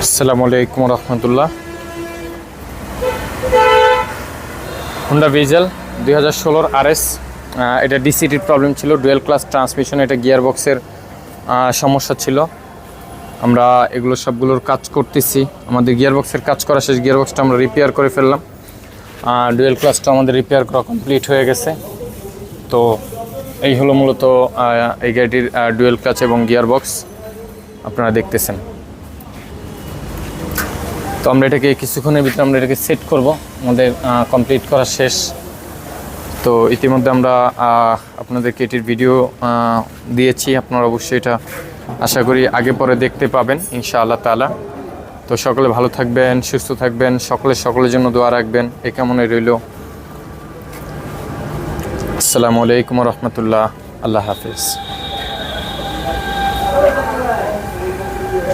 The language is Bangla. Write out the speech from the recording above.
আসসালামু আলাইকুম রহমতুল্লাহ। হুন্ডা ভিজেল 2016 RS, এটা ডিসিটির প্রবলেম ছিল, ডুয়েল ক্লাস ট্রান্সমিশন, এটা গিয়ার বক্সের সমস্যা ছিল। আমরা এগুলো সবগুলোর কাজ করতেছি। আমাদের গিয়ার বক্সের কাজ করা শেষ, গিয়ার বক্সটা আমরা রিপেয়ার করে ফেললাম। ডুয়েল ক্লাসটা আমাদের রিপেয়ার করা কমপ্লিট হয়ে গেছে। তো এই হলো মূলত এই গাড়িটির ডুয়েল ক্লাচ এবং গিয়ার বক্স আপনারা দেখতেছেন। তো আমরা এটাকে কিছুক্ষণের ভিতরে আমরা এটাকে সেট করব, আমাদের কমপ্লিট করা শেষ। তো ইতিমধ্যে আমরা আপনাদেরকে এটির ভিডিও দিয়েছি, আপনারা অবশ্যই এটা আশা করি আগে পরে দেখতে পাবেন ইনশাআল্লাহ তাআলা। তো সকলে ভালো থাকবেন, সুস্থ থাকবেন, সকলের জন্য দোয়া রাখবেন, এই কামনায় রইল। আসসালামু আলাইকুম রহমতুল্লাহ, আল্লাহ হাফিজ।